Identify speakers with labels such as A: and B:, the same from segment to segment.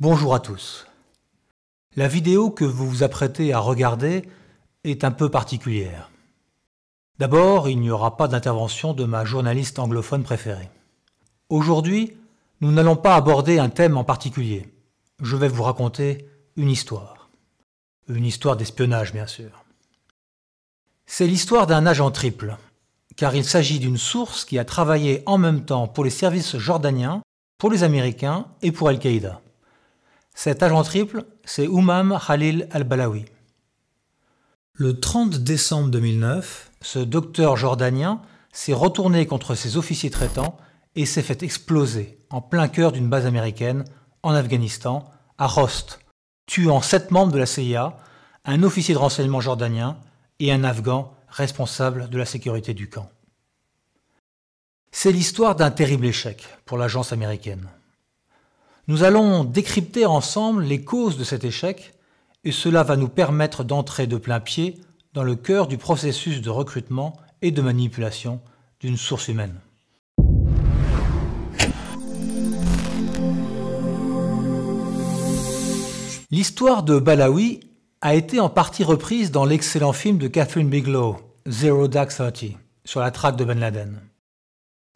A: Bonjour à tous. La vidéo que vous vous apprêtez à regarder est un peu particulière. D'abord, il n'y aura pas d'intervention de ma journaliste anglophone préférée. Aujourd'hui, nous n'allons pas aborder un thème en particulier. Je vais vous raconter une histoire. Une histoire d'espionnage, bien sûr. C'est l'histoire d'un agent triple, car il s'agit d'une source qui a travaillé en même temps pour les services jordaniens, pour les Américains et pour Al-Qaïda. Cet agent triple, c'est Humam Khalil al-Balawi. Le 30 décembre 2009, ce docteur jordanien s'est retourné contre ses officiers traitants et s'est fait exploser en plein cœur d'une base américaine en Afghanistan, à Khost, tuant 7 membres de la CIA, un officier de renseignement jordanien et un Afghan responsable de la sécurité du camp. C'est l'histoire d'un terrible échec pour l'agence américaine. Nous allons décrypter ensemble les causes de cet échec et cela va nous permettre d'entrer de plein pied dans le cœur du processus de recrutement et de manipulation d'une source humaine. L'histoire de Balawi a été en partie reprise dans l'excellent film de Catherine Bigelow, Zero Dark Thirty, sur la traque de Ben Laden.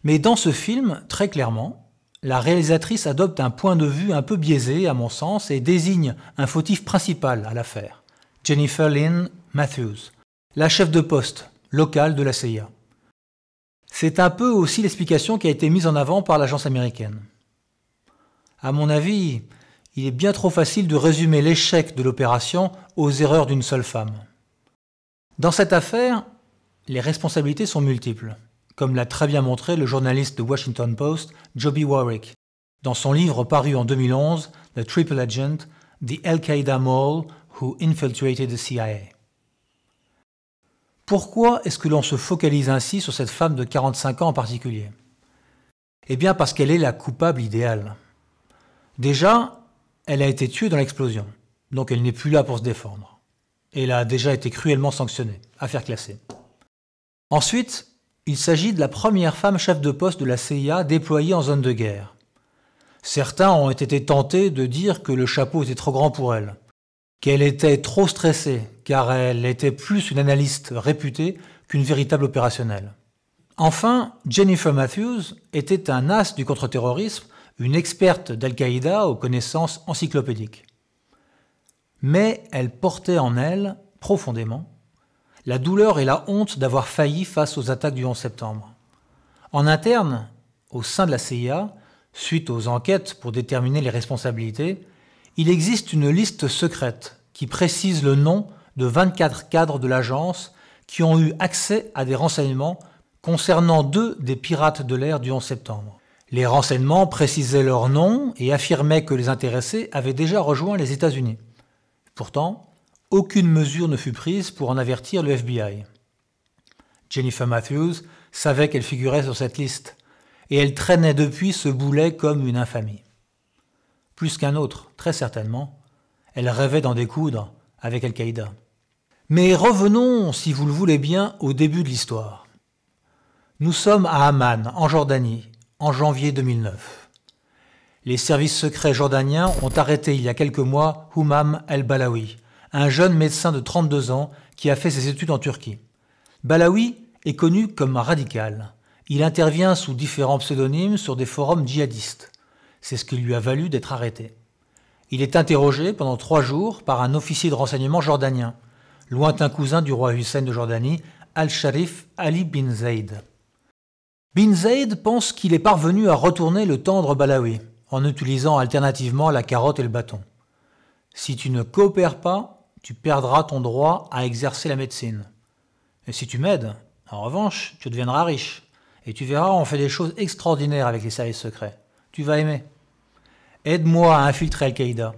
A: Mais dans ce film, très clairement, la réalisatrice adopte un point de vue un peu biaisé, à mon sens, et désigne un fautif principal à l'affaire, Jennifer Lynn Matthews, la chef de poste locale de la CIA. C'est un peu aussi l'explication qui a été mise en avant par l'agence américaine. À mon avis, il est bien trop facile de résumer l'échec de l'opération aux erreurs d'une seule femme. Dans cette affaire, les responsabilités sont multiples, comme l'a très bien montré le journaliste de Washington Post, Joby Warrick, dans son livre paru en 2011, The Triple Agent, The Al-Qaeda Mole Who Infiltrated the CIA. Pourquoi est-ce que l'on se focalise ainsi sur cette femme de 45 ans en particulier? Eh bien parce qu'elle est la coupable idéale. Déjà, elle a été tuée dans l'explosion, donc elle n'est plus là pour se défendre. Elle a déjà été cruellement sanctionnée, affaire classée. Ensuite, il s'agit de la première femme chef de poste de la CIA déployée en zone de guerre. Certains ont été tentés de dire que le chapeau était trop grand pour elle, qu'elle était trop stressée, car elle était plus une analyste réputée qu'une véritable opérationnelle. Enfin, Jennifer Matthews était un as du contre-terrorisme, une experte d'Al-Qaïda aux connaissances encyclopédiques. Mais elle portait en elle, profondément, la douleur et la honte d'avoir failli face aux attaques du 11 septembre. En interne, au sein de la CIA, suite aux enquêtes pour déterminer les responsabilités, il existe une liste secrète qui précise le nom de 24 cadres de l'agence qui ont eu accès à des renseignements concernant 2 des pirates de l'air du 11 septembre. Les renseignements précisaient leurs noms et affirmaient que les intéressés avaient déjà rejoint les États-Unis. Pourtant, aucune mesure ne fut prise pour en avertir le FBI. Jennifer Matthews savait qu'elle figurait sur cette liste, et elle traînait depuis ce boulet comme une infamie. Plus qu'un autre, très certainement, elle rêvait d'en découdre avec Al-Qaïda. Mais revenons, si vous le voulez bien, au début de l'histoire. Nous sommes à Amman, en Jordanie, en janvier 2009. Les services secrets jordaniens ont arrêté il y a quelques mois Humam al-Balawi, un jeune médecin de 32 ans qui a fait ses études en Turquie. Balawi est connu comme radical. Il intervient sous différents pseudonymes sur des forums djihadistes. C'est ce qui lui a valu d'être arrêté. Il est interrogé pendant 3 jours par un officier de renseignement jordanien, lointain cousin du roi Hussein de Jordanie, Al-Sharif Ali bin Zayd. Bin Zayd pense qu'il est parvenu à retourner le tendre Balawi, en utilisant alternativement la carotte et le bâton. Si tu ne coopères pas, tu perdras ton droit à exercer la médecine. Et si tu m'aides, en revanche, tu deviendras riche. Et tu verras, on fait des choses extraordinaires avec les services secrets. Tu vas aimer. Aide-moi à infiltrer Al-Qaïda.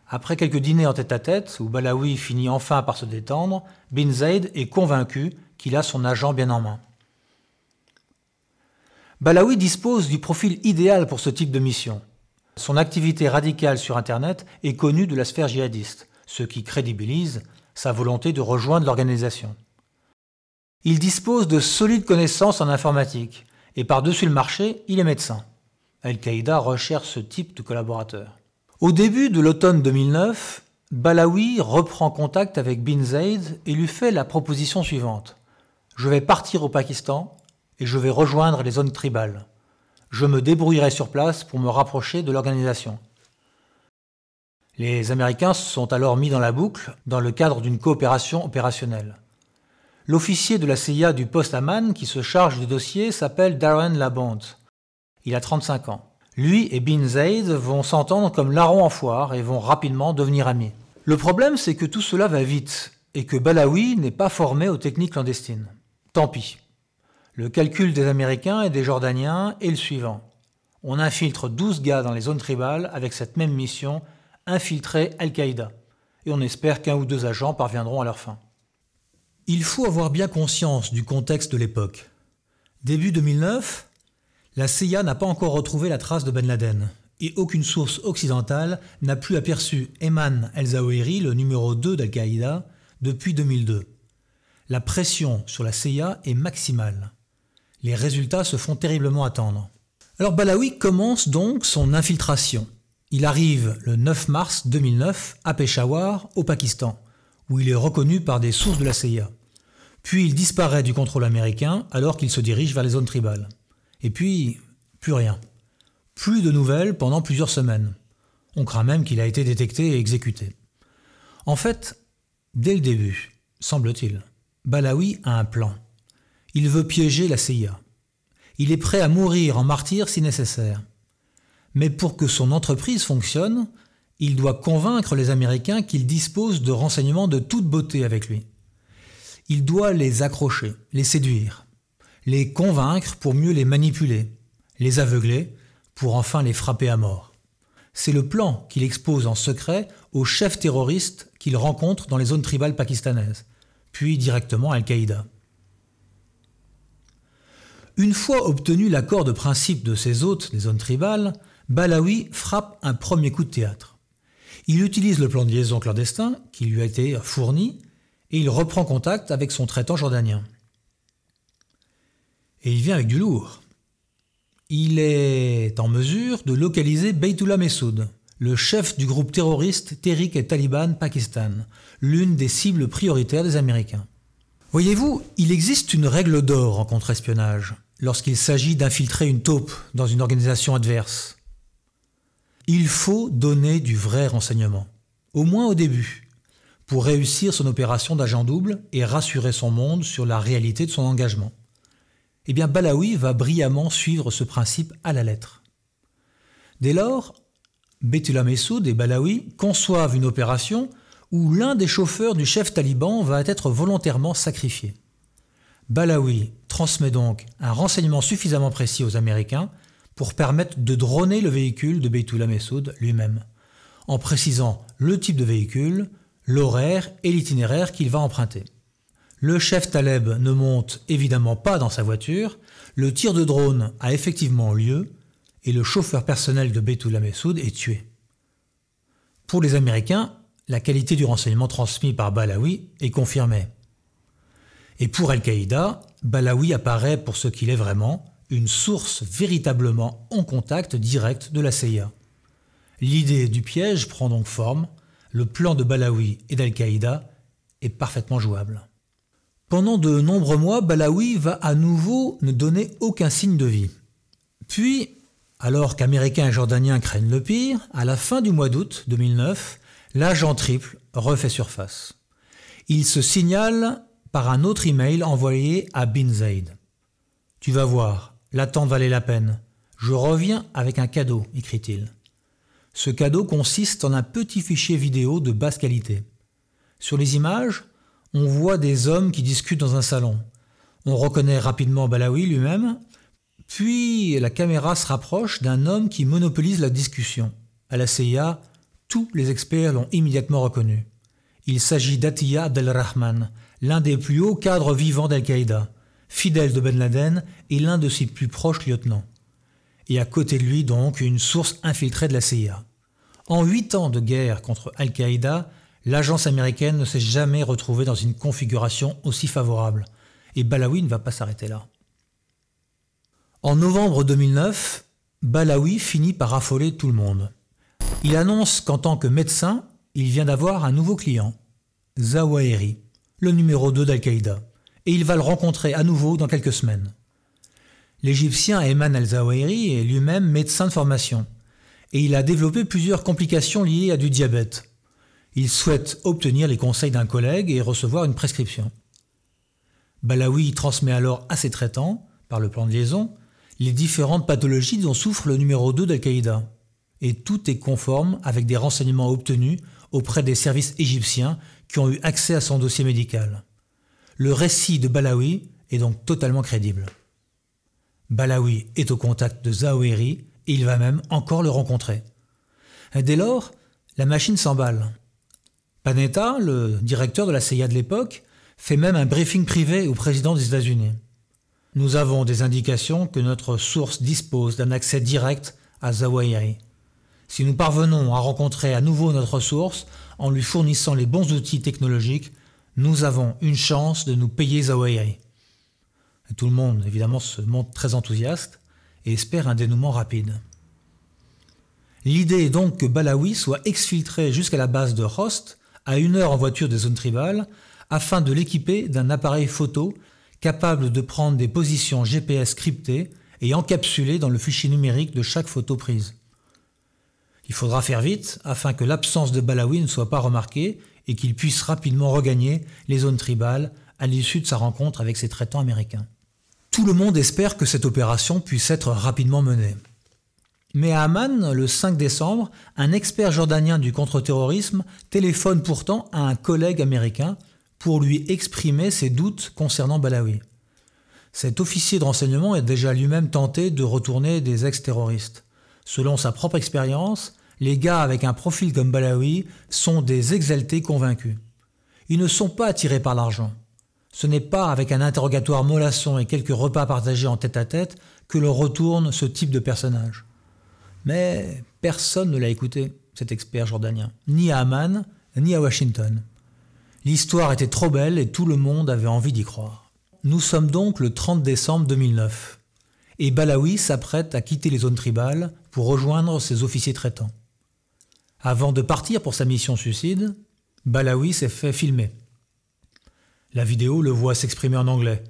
A: Après quelques dîners en tête-à-tête, où Balawi finit enfin par se détendre, Bin Zayd est convaincu qu'il a son agent bien en main. Balawi dispose du profil idéal pour ce type de mission. Son activité radicale sur Internet est connue de la sphère djihadiste, ce qui crédibilise sa volonté de rejoindre l'organisation. Il dispose de solides connaissances en informatique, et par-dessus le marché, il est médecin. Al-Qaïda recherche ce type de collaborateur. Au début de l'automne 2009, Balaoui reprend contact avec Bin Zaid et lui fait la proposition suivante. « Je vais partir au Pakistan et je vais rejoindre les zones tribales. Je me débrouillerai sur place pour me rapprocher de l'organisation. » Les Américains sont alors mis dans la boucle dans le cadre d'une coopération opérationnelle. L'officier de la CIA du poste Amman qui se charge du dossier s'appelle Darren Labonte. Il a 35 ans. Lui et Bin Zaid vont s'entendre comme larrons en foire et vont rapidement devenir amis. Le problème, c'est que tout cela va vite et que Balaoui n'est pas formé aux techniques clandestines. Tant pis. Le calcul des Américains et des Jordaniens est le suivant. On infiltre 12 gars dans les zones tribales avec cette même mission, infiltrer Al-Qaïda. Et on espère qu'un ou deux agents parviendront à leur fin. Il faut avoir bien conscience du contexte de l'époque. Début 2009, la CIA n'a pas encore retrouvé la trace de Ben Laden et aucune source occidentale n'a plus aperçu Ayman el-Zawahiri, le numéro 2 d'Al-Qaïda, depuis 2002. La pression sur la CIA est maximale. Les résultats se font terriblement attendre. Alors Balaoui commence donc son infiltration. Il arrive le 9 mars 2009 à Peshawar, au Pakistan, où il est reconnu par des sources de la CIA. Puis il disparaît du contrôle américain alors qu'il se dirige vers les zones tribales. Et puis, plus rien. Plus de nouvelles pendant plusieurs semaines. On craint même qu'il a été détecté et exécuté. En fait, dès le début, semble-t-il, Balaoui a un plan. Il veut piéger la CIA. Il est prêt à mourir en martyr si nécessaire. Mais pour que son entreprise fonctionne, il doit convaincre les Américains qu'il dispose de renseignements de toute beauté avec lui. Il doit les accrocher, les séduire, les convaincre pour mieux les manipuler, les aveugler pour enfin les frapper à mort. C'est le plan qu'il expose en secret aux chefs terroristes qu'il rencontre dans les zones tribales pakistanaises, puis directement à Al-Qaïda. Une fois obtenu l'accord de principe de ses hôtes des zones tribales, Balaoui frappe un premier coup de théâtre. Il utilise le plan de liaison clandestin qui lui a été fourni et il reprend contact avec son traitant jordanien. Et il vient avec du lourd. Il est en mesure de localiser Beytullah Messoud, le chef du groupe terroriste Tehrik-e-Taliban Pakistan, l'une des cibles prioritaires des Américains. Voyez-vous, il existe une règle d'or en contre-espionnage lorsqu'il s'agit d'infiltrer une taupe dans une organisation adverse. Il faut donner du vrai renseignement, au moins au début, pour réussir son opération d'agent double et rassurer son monde sur la réalité de son engagement. Eh bien, Balaoui va brillamment suivre ce principe à la lettre. Dès lors, Beytullah Messoud et Balaoui conçoivent une opération où l'un des chauffeurs du chef taliban va être volontairement sacrifié. Balaoui transmet donc un renseignement suffisamment précis aux Américains pour permettre de droner le véhicule de Beytullah Messoud lui-même, en précisant le type de véhicule, l'horaire et l'itinéraire qu'il va emprunter. Le chef Taleb ne monte évidemment pas dans sa voiture, le tir de drone a effectivement lieu et le chauffeur personnel de Beytullah Messoud est tué. Pour les Américains, la qualité du renseignement transmis par Balaoui est confirmée. Et pour Al-Qaïda, Balaoui apparaît pour ce qu'il est vraiment, une source véritablement en contact direct de la CIA. L'idée du piège prend donc forme, le plan de Balaoui et d'Al-Qaïda est parfaitement jouable. Pendant de nombreux mois, Balaoui va à nouveau ne donner aucun signe de vie. Puis, alors qu'Américains et Jordaniens craignent le pire, à la fin du mois d'août 2009, l'agent triple refait surface. Il se signale par un autre email envoyé à Bin Zaid. « Tu vas voir, l'attente valait la peine. Je reviens avec un cadeau, écrit-il. Ce cadeau consiste en un petit fichier vidéo de basse qualité. Sur les images, on voit des hommes qui discutent dans un salon. On reconnaît rapidement Balaoui lui-même, puis la caméra se rapproche d'un homme qui monopolise la discussion. À la CIA, tous les experts l'ont immédiatement reconnu. Il s'agit d'Atiyah Abdelrahman, l'un des plus hauts cadres vivants d'Al-Qaïda, fidèle de Ben Laden et l'un de ses plus proches lieutenants. Et à côté de lui donc une source infiltrée de la CIA. En 8 ans de guerre contre Al-Qaïda, l'agence américaine ne s'est jamais retrouvée dans une configuration aussi favorable. Et Balaoui ne va pas s'arrêter là. En novembre 2009, Balaoui finit par affoler tout le monde. Il annonce qu'en tant que médecin, il vient d'avoir un nouveau client, Zawahiri, le numéro 2 d'Al-Qaïda, et il va le rencontrer à nouveau dans quelques semaines. L'Égyptien Ayman al-Zawahiri est lui-même médecin de formation, et il a développé plusieurs complications liées à du diabète. Il souhaite obtenir les conseils d'un collègue et recevoir une prescription. Balaoui transmet alors à ses traitants, par le plan de liaison, les différentes pathologies dont souffre le numéro 2 d'Al-Qaïda. Et tout est conforme avec des renseignements obtenus auprès des services égyptiens qui ont eu accès à son dossier médical. Le récit de Balaoui est donc totalement crédible. Balaoui est au contact de Zawahiri et il va même encore le rencontrer. Dès lors, la machine s'emballe. Panetta, le directeur de la CIA de l'époque, fait même un briefing privé au président des États-Unis. Nous avons des indications que notre source dispose d'un accès direct à Zawahiri. Si nous parvenons à rencontrer à nouveau notre source en lui fournissant les bons outils technologiques, nous avons une chance de nous payer Zawahiri. Tout le monde, évidemment, se montre très enthousiaste et espère un dénouement rapide. L'idée est donc que Balaoui soit exfiltré jusqu'à la base de Khost, à 1 heure en voiture des zones tribales, afin de l'équiper d'un appareil photo capable de prendre des positions GPS cryptées et encapsulées dans le fichier numérique de chaque photo prise. Il faudra faire vite afin que l'absence de Balaoui ne soit pas remarquée et qu'il puisse rapidement regagner les zones tribales à l'issue de sa rencontre avec ses traitants américains. Tout le monde espère que cette opération puisse être rapidement menée. Mais à Amman, le 5 décembre, un expert jordanien du contre-terrorisme téléphone pourtant à un collègue américain pour lui exprimer ses doutes concernant Balaoui. Cet officier de renseignement est déjà lui-même tenté de retourner des ex-terroristes. Selon sa propre expérience, les gars avec un profil comme Balaoui sont des exaltés convaincus. Ils ne sont pas attirés par l'argent. Ce n'est pas avec un interrogatoire mollasson et quelques repas partagés en tête-à-tête que l'on retourne ce type de personnage. Mais personne ne l'a écouté, cet expert jordanien, ni à Amman, ni à Washington. L'histoire était trop belle et tout le monde avait envie d'y croire. Nous sommes donc le 30 décembre 2009, et Balaoui s'apprête à quitter les zones tribales pour rejoindre ses officiers traitants. Avant de partir pour sa mission suicide, Balaoui s'est fait filmer. La vidéo le voit s'exprimer en anglais.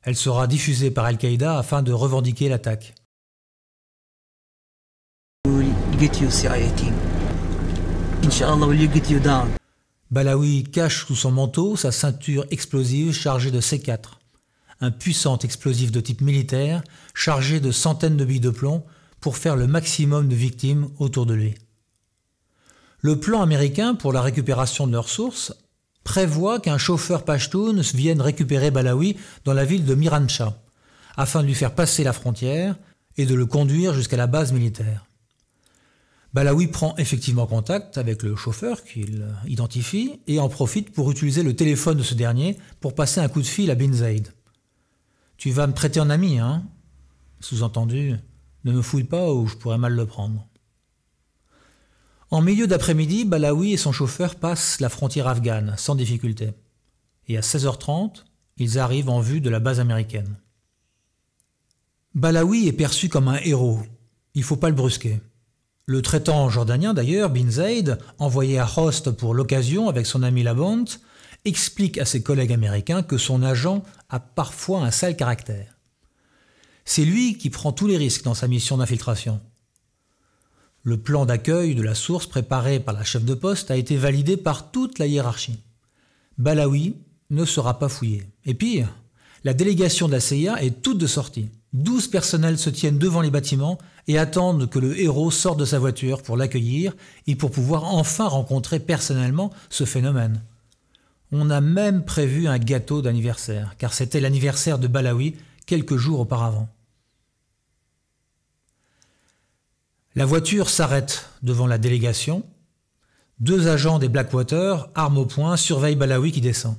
A: Elle sera diffusée par Al-Qaïda afin de revendiquer l'attaque. Balaoui cache sous son manteau sa ceinture explosive chargée de C4, un puissant explosif de type militaire chargé de centaines de billes de plomb pour faire le maximum de victimes autour de lui. Le plan américain pour la récupération de leurs sources prévoit qu'un chauffeur pachtoun vienne récupérer Balaoui dans la ville de Miranshah, afin de lui faire passer la frontière et de le conduire jusqu'à la base militaire. Balaoui prend effectivement contact avec le chauffeur qu'il identifie et en profite pour utiliser le téléphone de ce dernier pour passer un coup de fil à Bin Zaid. « Tu vas me prêter un ami, hein ?» Sous-entendu, ne me fouille pas ou je pourrais mal le prendre. En milieu d'après-midi, Balaoui et son chauffeur passent la frontière afghane sans difficulté. Et à 16h30, ils arrivent en vue de la base américaine. Balaoui est perçu comme un héros. Il ne faut pas le brusquer. Le traitant jordanien d'ailleurs, Bin Zaid, envoyé à Khost pour l'occasion avec son ami Labont, explique à ses collègues américains que son agent a parfois un sale caractère. C'est lui qui prend tous les risques dans sa mission d'infiltration. Le plan d'accueil de la source préparé par la chef de poste a été validé par toute la hiérarchie. Balaoui ne sera pas fouillé. Et pire, la délégation de la CIA est toute de sortie. 12 personnels se tiennent devant les bâtiments et attendent que le héros sorte de sa voiture pour l'accueillir et pour pouvoir enfin rencontrer personnellement ce phénomène. On a même prévu un gâteau d'anniversaire, car c'était l'anniversaire de Balaoui quelques jours auparavant. La voiture s'arrête devant la délégation. 2 agents des Blackwater, armes au poing, surveillent Balaoui qui descend.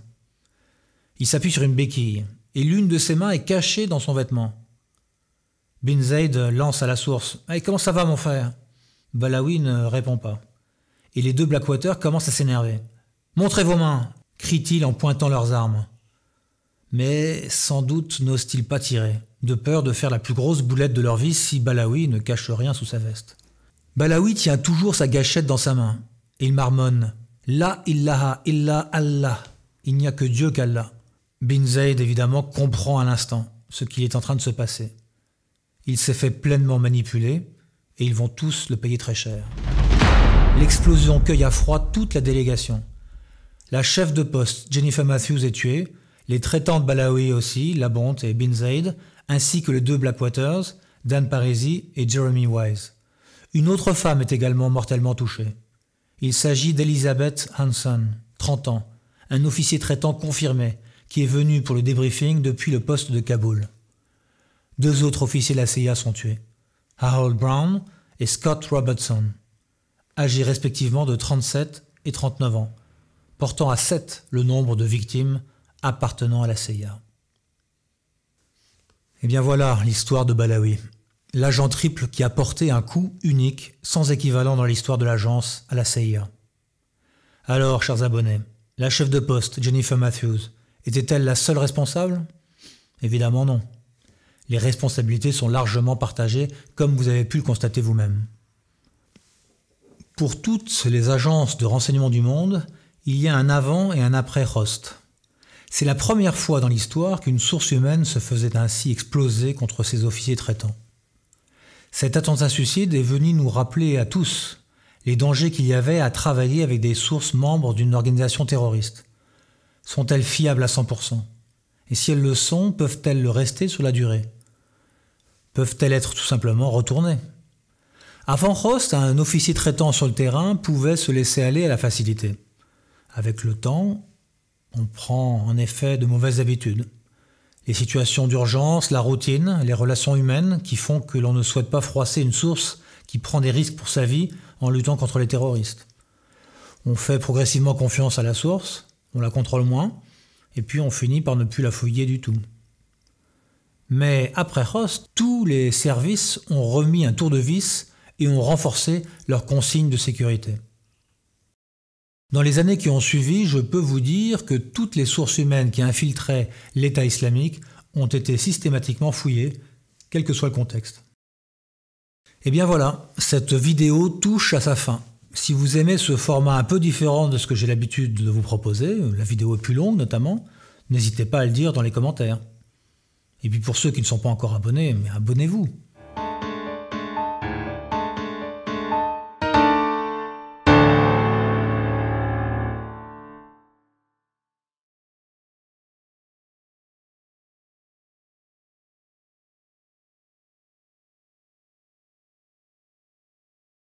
A: Il s'appuie sur une béquille et l'une de ses mains est cachée dans son vêtement. Bin Zaid lance à la source « Hey, comment ça va mon frère ?» Balaoui ne répond pas. Et les 2 Blackwater commencent à s'énerver. « Montrez vos mains !» crient-ils en pointant leurs armes. Mais sans doute n'osent-ils pas tirer, de peur de faire la plus grosse boulette de leur vie si Balaoui ne cache rien sous sa veste. Balaoui tient toujours sa gâchette dans sa main et il marmonne « La ilaha illa Allah » il n'y a que Dieu qu'Allah. Bin Zaid, évidemment, comprend à l'instant ce qui est en train de se passer. Il s'est fait pleinement manipuler et ils vont tous le payer très cher. L'explosion cueille à froid toute la délégation. La chef de poste, Jennifer Matthews, est tuée, les traitants de Balaoui aussi, Labonte et Bin Zaid, ainsi que les 2 Blackwaters, Dan Parisi et Jeremy Wise. Une autre femme est également mortellement touchée. Il s'agit d'Elizabeth Hanson, 30 ans, un officier traitant confirmé, qui est venu pour le débriefing depuis le poste de Kaboul. 2 autres officiers de la CIA sont tués, Harold Brown et Scott Robertson, âgés respectivement de 37 et 39 ans, portant à 7 le nombre de victimes appartenant à la CIA. Et bien voilà l'histoire de Balaoui, l'agent triple qui a porté un coup unique, sans équivalent dans l'histoire de l'agence à la CIA. Alors, chers abonnés, la chef de poste, Jennifer Matthews, était-elle la seule responsable? Évidemment non. Les responsabilités sont largement partagées, comme vous avez pu le constater vous-même. Pour toutes les agences de renseignement du monde, il y a un avant et un après Host. C'est la première fois dans l'histoire qu'une source humaine se faisait ainsi exploser contre ses officiers traitants. Cet attentat-suicide est venu nous rappeler à tous les dangers qu'il y avait à travailler avec des sources membres d'une organisation terroriste. Sont-elles fiables à 100%? Et si elles le sont, peuvent-elles le rester sur la durée? Peuvent-elles être tout simplement retournées? Avant Host, un officier traitant sur le terrain pouvait se laisser aller à la facilité. Avec le temps, on prend en effet de mauvaises habitudes. Les situations d'urgence, la routine, les relations humaines qui font que l'on ne souhaite pas froisser une source qui prend des risques pour sa vie en luttant contre les terroristes. On fait progressivement confiance à la source, on la contrôle moins, et puis on finit par ne plus la fouiller du tout. Mais après Host, tous les services ont remis un tour de vis et ont renforcé leurs consignes de sécurité. Dans les années qui ont suivi, je peux vous dire que toutes les sources humaines qui infiltraient l'État islamique ont été systématiquement fouillées, quel que soit le contexte. Et bien voilà, cette vidéo touche à sa fin. Si vous aimez ce format un peu différent de ce que j'ai l'habitude de vous proposer, la vidéo est plus longue notamment, n'hésitez pas à le dire dans les commentaires. Et puis pour ceux qui ne sont pas encore abonnés, abonnez-vous.